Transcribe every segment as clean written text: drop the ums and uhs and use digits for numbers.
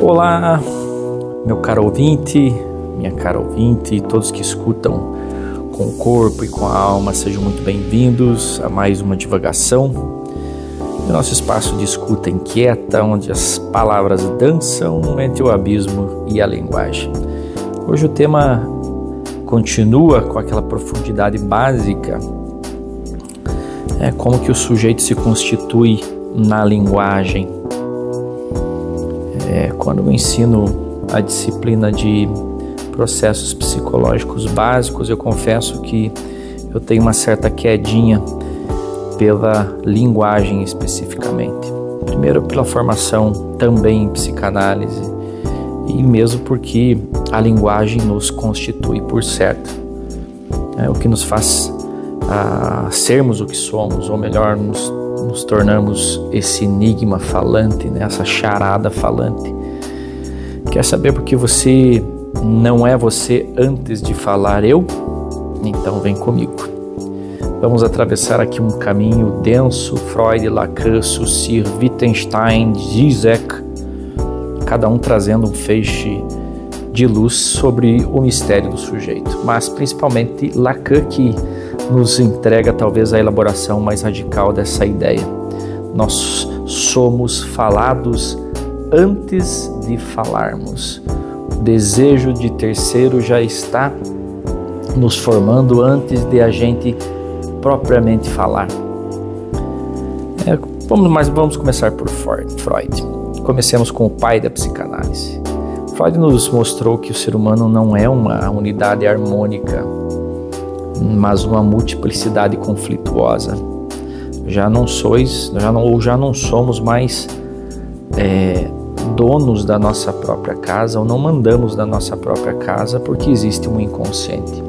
Olá, meu caro ouvinte, minha cara ouvinte, todos que escutam com o corpo e com a alma, sejam muito bem-vindos a mais uma divagação do nosso espaço de escuta inquieta, onde as palavras dançam entre o abismo e a linguagem. Hoje o tema continua com aquela profundidade básica, como que o sujeito se constitui na linguagem. Quando eu ensino a disciplina de processos psicológicos básicos, eu confesso que eu tenho uma certa quedinha pela linguagem especificamente. Primeiro pela formação também em psicanálise e mesmo porque a linguagem nos constitui por certo. É o que nos faz sermos o que somos, ou melhor, nos tornamos esse enigma falante, né? Essa charada falante. Quer saber por que você não é você antes de falar eu? Então vem comigo. Vamos atravessar aqui um caminho denso, Freud, Lacan, Saussure, Wittgenstein, Zizek, cada um trazendo um feixe de luz sobre o mistério do sujeito, mas principalmente Lacan, que nos entrega talvez a elaboração mais radical dessa ideia. Nós somos falados antes de falarmos. O desejo de terceiro já está nos formando antes de a gente propriamente falar. Vamos começar por Freud. Comecemos com o pai da psicanálise. Freud nos mostrou que o ser humano não é uma unidade harmônica, mas uma multiplicidade conflituosa. Já não somos mais donos da nossa própria casa, ou não mandamos da nossa própria casa, porque existe um inconsciente.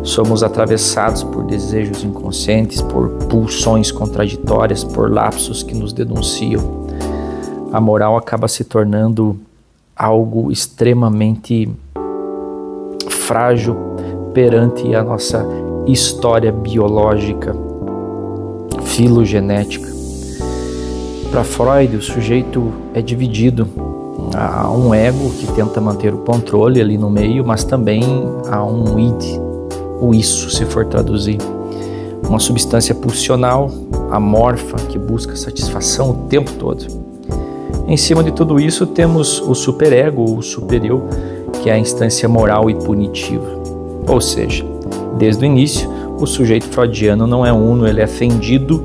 Somos atravessados por desejos inconscientes, por pulsões contraditórias, por lapsos que nos denunciam. A moral acaba se tornando algo extremamente frágil perante a nossa história biológica, filogenética. Para Freud, o sujeito é dividido. Há um ego que tenta manter o controle ali no meio, mas também há um id, o isso, se for traduzir. Uma substância pulsional, amorfa, que busca satisfação o tempo todo. Em cima de tudo isso temos o superego, ou o supereu, que é a instância moral e punitiva. Ou seja, desde o início, o sujeito freudiano não é uno, ele é fendido,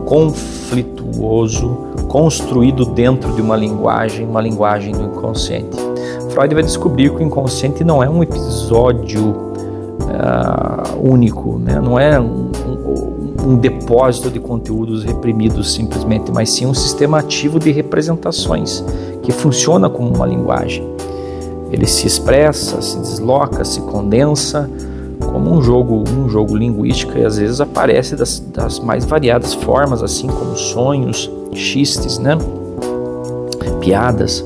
conflituoso, construído dentro de uma linguagem do inconsciente. Freud vai descobrir que o inconsciente não é um episódio único, né? Não é um depósito de conteúdos reprimidos simplesmente, mas sim um sistema ativo de representações que funciona como uma linguagem. Ele se expressa, se desloca, se condensa como um jogo linguístico, e às vezes aparece das mais variadas formas, assim como sonhos, xistes, né? Piadas.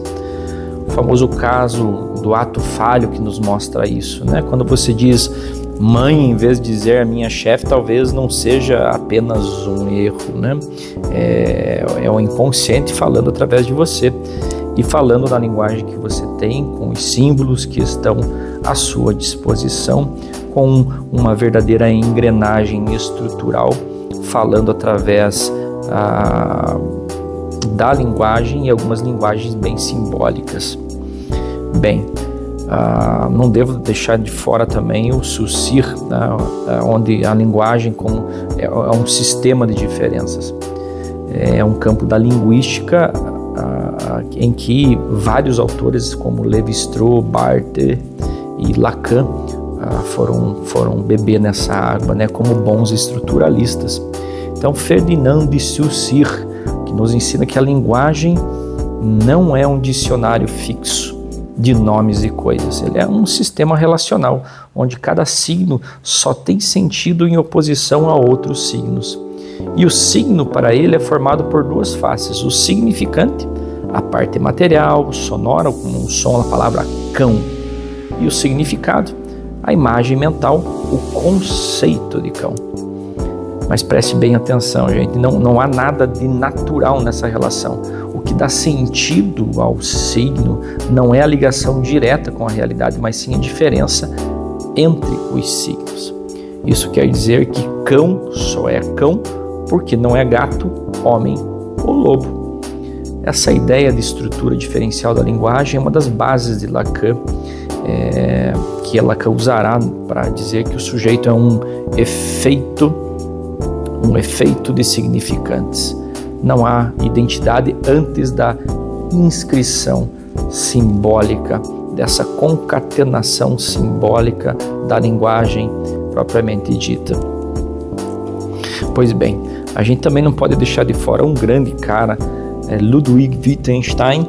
O famoso caso do ato falho que nos mostra isso, né? Quando você diz mãe, em vez de dizer a minha chefe, talvez não seja apenas um erro, né? É o inconsciente falando através de você e falando na linguagem que você tem, com os símbolos que estão à sua disposição, com uma verdadeira engrenagem estrutural, falando através da linguagem e algumas linguagens bem simbólicas. Bem, não devo deixar de fora também o Saussure, onde a linguagem é um sistema de diferenças. É um campo da linguística em que vários autores como Lévi-Strauss, Barthes e Lacan foram beber nessa água, né, como bons estruturalistas. Então, Ferdinand de Saussure, que nos ensina que a linguagem não é um dicionário fixo de nomes e coisas. Ele é um sistema relacional, onde cada signo só tem sentido em oposição a outros signos. E o signo, para ele, é formado por duas faces. O significante, a parte material, sonora, como o som, a palavra cão. E o significado, a imagem mental, o conceito de cão. Mas preste bem atenção, gente, não há nada de natural nessa relação. O que dá sentido ao signo não é a ligação direta com a realidade, mas sim a diferença entre os signos. Isso quer dizer que cão só é cão porque não é gato, homem ou lobo. Essa ideia de estrutura diferencial da linguagem é uma das bases de Lacan, que Lacan usará para dizer que o sujeito é um efeito de significantes. Não há identidade antes da inscrição simbólica, dessa concatenação simbólica da linguagem propriamente dita. Pois bem, a gente também não pode deixar de fora um grande cara, Ludwig Wittgenstein.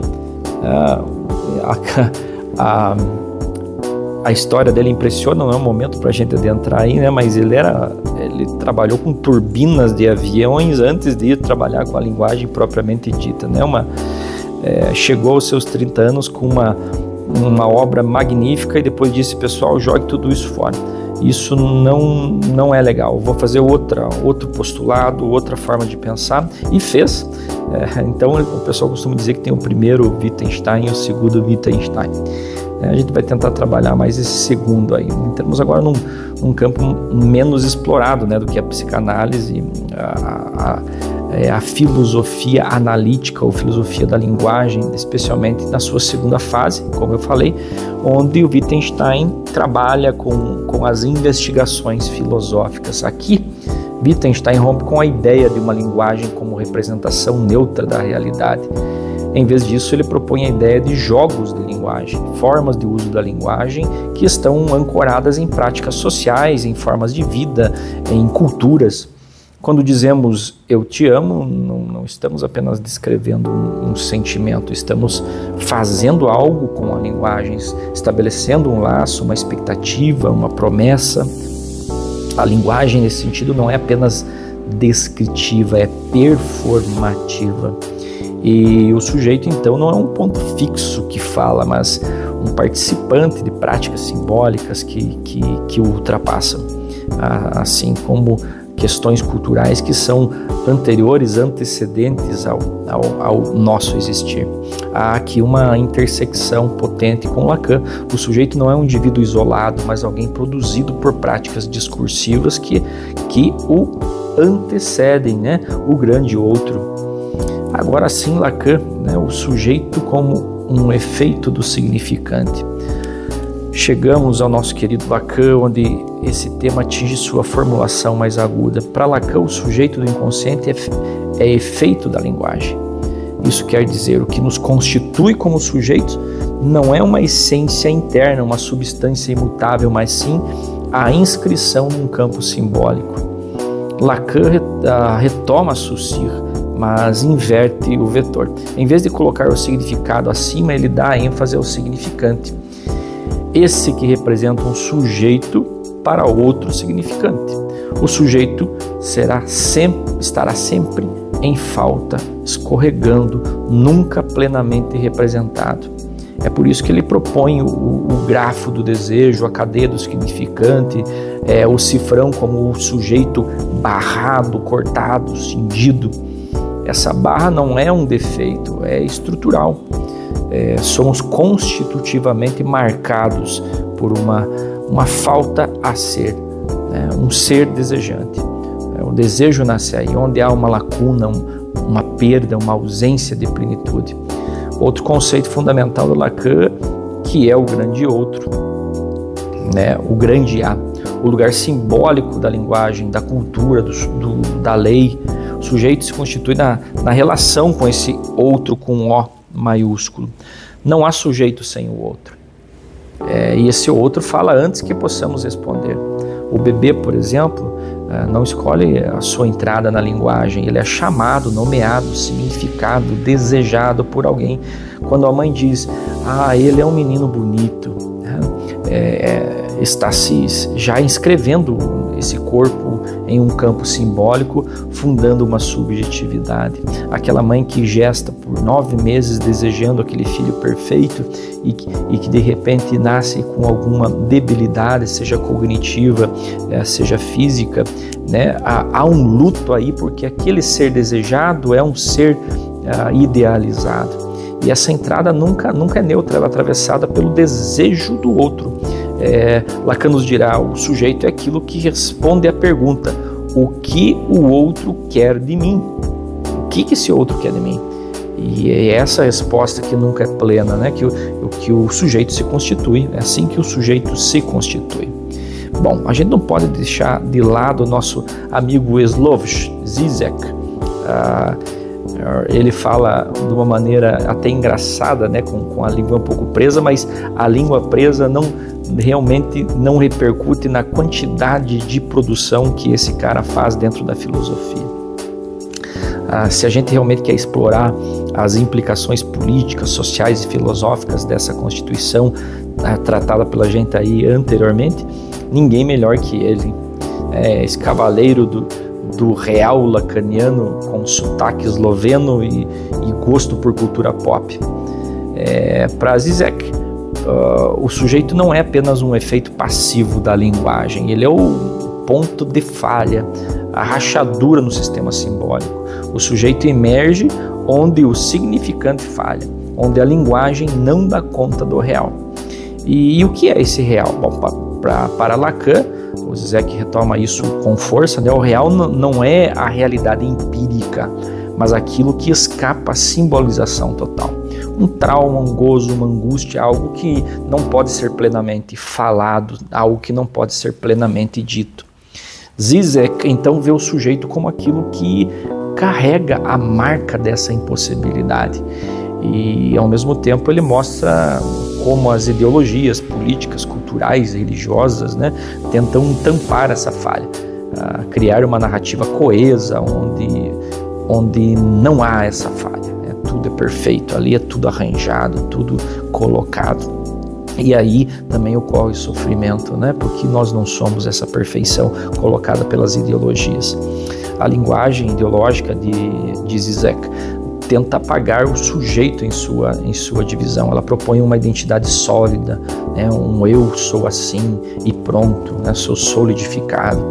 A história dele impressiona, não é um momento para a gente adentrar aí, né? Mas ele trabalhou com turbinas de aviões antes de ir trabalhar com a linguagem propriamente dita, né? Chegou aos seus 30 anos com uma obra magnífica e depois disse: pessoal, jogue tudo isso fora. Isso não é legal, vou fazer outro postulado, outra forma de pensar, e fez. Então o pessoal costuma dizer que tem o primeiro Wittgenstein e o segundo Wittgenstein. A gente vai tentar trabalhar mais esse segundo aí. Entramos agora num campo menos explorado, né, do que a psicanálise, a filosofia analítica ou filosofia da linguagem, especialmente na sua segunda fase, como eu falei, onde o Wittgenstein trabalha com as investigações filosóficas. Aqui, Wittgenstein rompe com a ideia de uma linguagem como representação neutra da realidade. Em vez disso, ele propõe a ideia de jogos de linguagem, formas de uso da linguagem que estão ancoradas em práticas sociais, em formas de vida, em culturas. Quando dizemos eu te amo, não estamos apenas descrevendo um sentimento, estamos fazendo algo com a linguagem, estabelecendo um laço, uma expectativa, uma promessa. A linguagem, nesse sentido, não é apenas descritiva, é performativa. E o sujeito, então, não é um ponto fixo que fala, mas um participante de práticas simbólicas que o ultrapassam, assim como questões culturais que são anteriores, antecedentes ao nosso existir. Há aqui uma intersecção potente com Lacan. O sujeito não é um indivíduo isolado, mas alguém produzido por práticas discursivas que o antecedem, né? O grande outro. Agora sim, Lacan, né? O sujeito como um efeito do significante. Chegamos ao nosso querido Lacan, onde esse tema atinge sua formulação mais aguda. Para Lacan, o sujeito do inconsciente é efeito da linguagem. Isso quer dizer, o que nos constitui como sujeitos não é uma essência interna, uma substância imutável, mas sim a inscrição num campo simbólico. Lacan retoma Saussure, mas inverte o vetor. Em vez de colocar o significado acima, ele dá ênfase ao significante. Esse que representa um sujeito para outro significante. O sujeito estará sempre em falta, escorregando, nunca plenamente representado. É por isso que ele propõe o grafo do desejo, a cadeia do significante, o cifrão como o sujeito barrado, cortado, cindido. Essa barra não é um defeito, é estrutural. Somos constitutivamente marcados por uma falta a ser, né? Um ser desejante. O desejo nasce aí, onde há uma lacuna, uma perda, uma ausência de plenitude. Outro conceito fundamental do Lacan, que é o grande outro, né? O grande A, o lugar simbólico da linguagem, da cultura, da lei. O sujeito se constitui na relação com esse outro com O maiúsculo. Não há sujeito sem o outro. E esse outro fala antes que possamos responder. O bebê, por exemplo, não escolhe a sua entrada na linguagem, ele é chamado, nomeado, significado, desejado por alguém. Quando a mãe diz, ele é um menino bonito, está se já inscrevendo esse corpo em um campo simbólico, fundando uma subjetividade. Aquela mãe que gesta por 9 meses desejando aquele filho perfeito e que de repente nasce com alguma debilidade, seja cognitiva, seja física, né? Há um luto aí, porque aquele ser desejado é um ser idealizado. E essa entrada nunca é neutra, ela é atravessada pelo desejo do outro. Lacan nos dirá, o sujeito é aquilo que responde à pergunta: o que o outro quer de mim? O que esse outro quer de mim? E é essa resposta que nunca é plena, né? que o sujeito se constitui, é assim que o sujeito se constitui. Bom, a gente não pode deixar de lado o nosso amigo Slavoj Žižek. Ele fala de uma maneira até engraçada, né? com a língua um pouco presa, mas a língua presa realmente não repercute na quantidade de produção que esse cara faz dentro da filosofia. Se a gente realmente quer explorar as implicações políticas, sociais e filosóficas dessa Constituição tratada pela gente aí anteriormente, ninguém melhor que ele. Esse cavaleiro do real lacaniano com sotaque esloveno e gosto por cultura pop. Para Žižek, o sujeito não é apenas um efeito passivo da linguagem, ele é o ponto de falha, a rachadura no sistema simbólico. O sujeito emerge onde o significante falha, onde a linguagem não dá conta do real. E o que é esse real? Bom, para Lacan, o Žižek retoma isso com força, né? O real não é a realidade empírica, mas aquilo que escapa à simbolização total. Um trauma, um gozo, uma angústia, algo que não pode ser plenamente falado, algo que não pode ser plenamente dito. Žižek então vê o sujeito como aquilo que carrega a marca dessa impossibilidade e ao mesmo tempo ele mostra como as ideologias políticas, culturais, religiosas, né, tentam tampar essa falha, criar uma narrativa coesa onde não há essa falha, né? Tudo é perfeito, ali é tudo arranjado, tudo colocado. E aí também ocorre sofrimento, né? Porque nós não somos essa perfeição colocada pelas ideologias. A linguagem ideológica de Žižek tenta apagar o sujeito em sua divisão. Ela propõe uma identidade sólida, né? Um eu sou assim e pronto, né? Sou solidificado.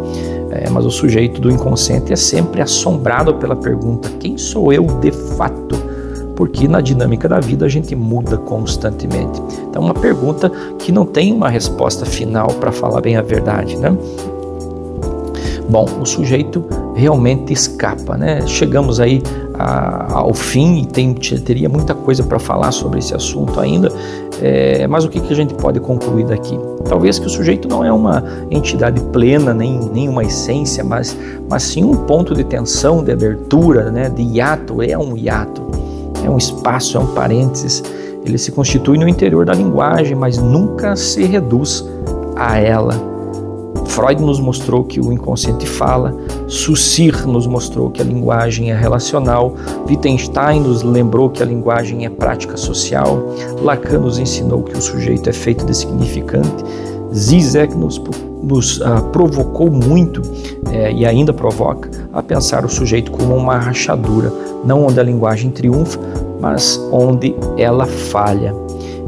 Mas o sujeito do inconsciente é sempre assombrado pela pergunta: quem sou eu de fato? Porque na dinâmica da vida a gente muda constantemente. Então, uma pergunta que não tem uma resposta final, para falar bem a verdade, né? Bom, o sujeito realmente escapa, né? Chegamos aí ao fim e teria muita coisa para falar sobre esse assunto ainda, mas o que a gente pode concluir daqui? Talvez que o sujeito não é uma entidade plena, nem uma essência, mas sim um ponto de tensão, de abertura, né? De hiato, é um hiato. É um espaço, é um parênteses. Ele se constitui no interior da linguagem, mas nunca se reduz a ela. Freud nos mostrou que o inconsciente fala, Saussure nos mostrou que a linguagem é relacional, Wittgenstein nos lembrou que a linguagem é prática social, Lacan nos ensinou que o sujeito é feito de significante, Žižek nos provocou muito e ainda provoca a pensar o sujeito como uma rachadura, não onde a linguagem triunfa, mas onde ela falha.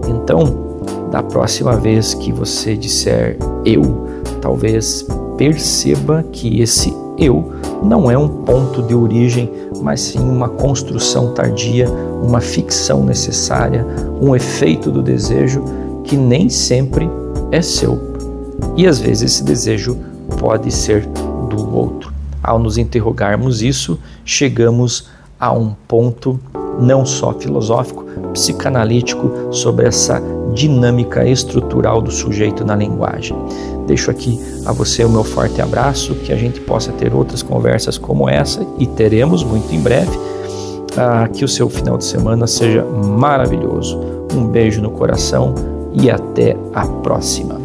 Então, da próxima vez que você disser eu, talvez perceba que esse eu não é um ponto de origem, mas sim uma construção tardia, uma ficção necessária, um efeito do desejo que nem sempre é seu. E às vezes esse desejo pode ser do outro. Ao nos interrogarmos isso, chegamos a um ponto não só filosófico, psicanalítico sobre essa dinâmica estrutural do sujeito na linguagem. Deixo aqui a você o meu forte abraço, que a gente possa ter outras conversas como essa, e teremos muito em breve. Que o seu final de semana seja maravilhoso. Um beijo no coração e até a próxima.